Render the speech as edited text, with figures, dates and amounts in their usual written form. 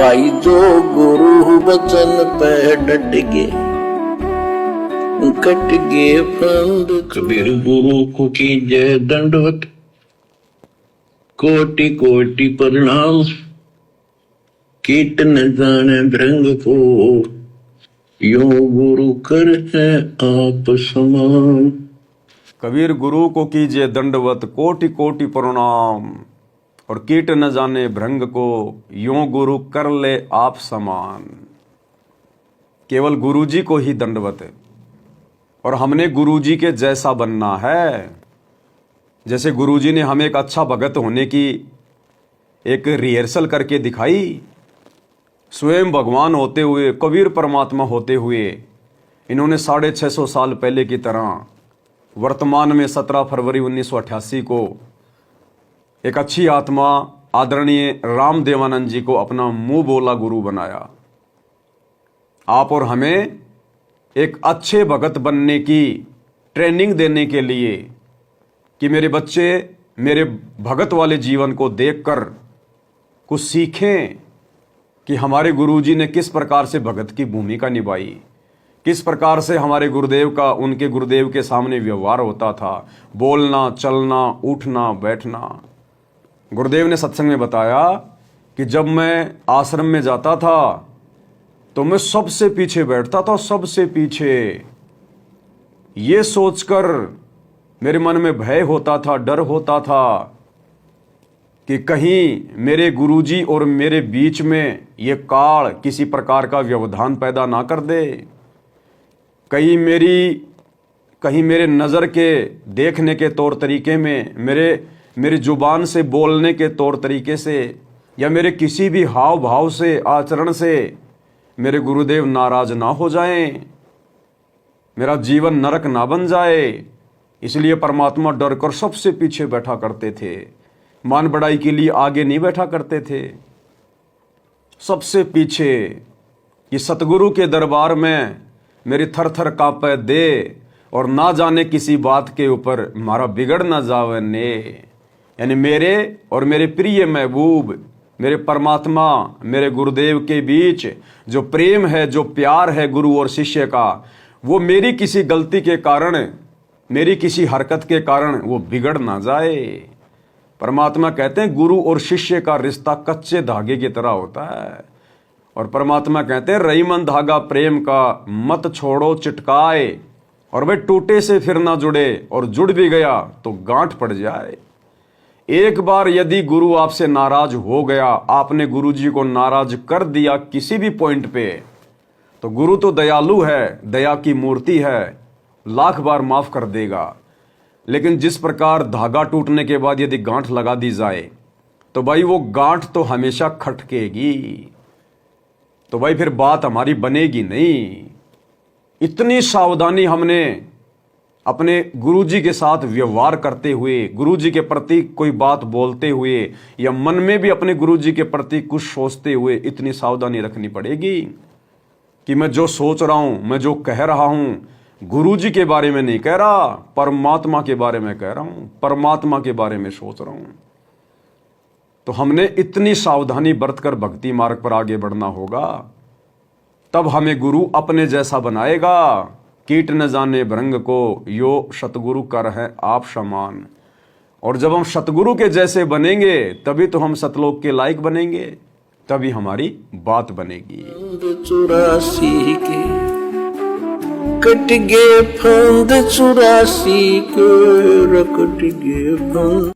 भाई जो गुरु बचन पे डट गे कट गे फंद। कबीर गुरु को कीजे दंडवत कोटि कोटि प्रणाम। कीट न जाने भृंग को यो गुरु कर है आप समान। कबीर गुरु को कीजिए दंडवत कोटि कोटि प्रणाम। और कीट न जाने भृंग को यों गुरु कर ले आप समान। केवल गुरुजी को ही दंडवत है और हमने गुरुजी के जैसा बनना है। जैसे गुरुजी ने हमें एक अच्छा भगत होने की एक रिहर्सल करके दिखाई, स्वयं भगवान होते हुए, कबीर परमात्मा होते हुए, इन्होंने 650 साल पहले की तरह वर्तमान में 17 फरवरी 1988 को एक अच्छी आत्मा आदरणीय राम देवानंद जी को अपना मुंह बोला गुरु बनाया। आप और हमें एक अच्छे भगत बनने की ट्रेनिंग देने के लिए कि मेरे बच्चे मेरे भगत वाले जीवन को देखकर कुछ सीखें कि हमारे गुरुजी ने किस प्रकार से भगत की भूमिका निभाई, किस प्रकार से हमारे गुरुदेव का उनके गुरुदेव के सामने व्यवहार होता था, बोलना, चलना, उठना, बैठना। गुरुदेव ने सत्संग में बताया कि जब मैं आश्रम में जाता था तो मैं सबसे पीछे बैठता था, सबसे पीछे। ये सोचकर मेरे मन में भय होता था, डर होता था कि कहीं मेरे गुरुजी और मेरे बीच में ये काल किसी प्रकार का व्यवधान पैदा ना कर दे। कहीं मेरे नज़र के देखने के तौर तरीके में, मेरी जुबान से बोलने के तौर तरीके से, या मेरे किसी भी हाव भाव से, आचरण से मेरे गुरुदेव नाराज ना हो जाएं, मेरा जीवन नरक ना बन जाए। इसलिए परमात्मा डर कर सबसे पीछे बैठा करते थे। मान बढ़ाई के लिए आगे नहीं बैठा करते थे, सबसे पीछे। कि सतगुरु के दरबार में मेरी थर थर कांपे दे और ना जाने किसी बात के ऊपर मारा बिगड़ ना जावे ने। यानी मेरे और मेरे प्रिय महबूब, मेरे परमात्मा, मेरे गुरुदेव के बीच जो प्रेम है, जो प्यार है गुरु और शिष्य का, वो मेरी किसी गलती के कारण, मेरी किसी हरकत के कारण वो बिगड़ ना जाए। परमात्मा कहते हैं गुरु और शिष्य का रिश्ता कच्चे धागे की तरह होता है। और परमात्मा कहते हैं रईमन धागा प्रेम का मत छोड़ो चिटकाए। और वह टूटे से फिर ना जुड़े, और जुड़ भी गया तो गांठ पड़ जाए। एक बार यदि गुरु आपसे नाराज हो गया, आपने गुरु जी को नाराज कर दिया किसी भी पॉइंट पे, तो गुरु तो दयालु है, दया की मूर्ति है, लाख बार माफ कर देगा। लेकिन जिस प्रकार धागा टूटने के बाद यदि गांठ लगा दी जाए तो भाई वो गांठ तो हमेशा खटकेगी, तो भाई फिर बात हमारी बनेगी नहीं। इतनी सावधानी हमने अपने गुरुजी के साथ व्यवहार करते हुए, गुरुजी के प्रति कोई बात बोलते हुए, या मन में भी अपने गुरुजी के प्रति कुछ सोचते हुए इतनी सावधानी रखनी पड़ेगी कि मैं जो सोच रहा हूं, मैं जो कह रहा हूं, गुरुजी के बारे में नहीं कह रहा, परमात्मा के बारे में कह रहा हूं, परमात्मा के बारे में सोच रहा हूं। तो हमने इतनी सावधानी बरतकर भक्ति मार्ग पर आगे बढ़ना होगा, तब हमें गुरु अपने जैसा बनाएगा। कीट न जाने भृंग को यो सतगुरु कर है आप समान। और जब हम सतगुरु के जैसे बनेंगे तभी तो हम सतलोक के लायक बनेंगे, तभी हमारी बात बनेगी। 84 के कट गे फंद 84 के रकट गे फंद।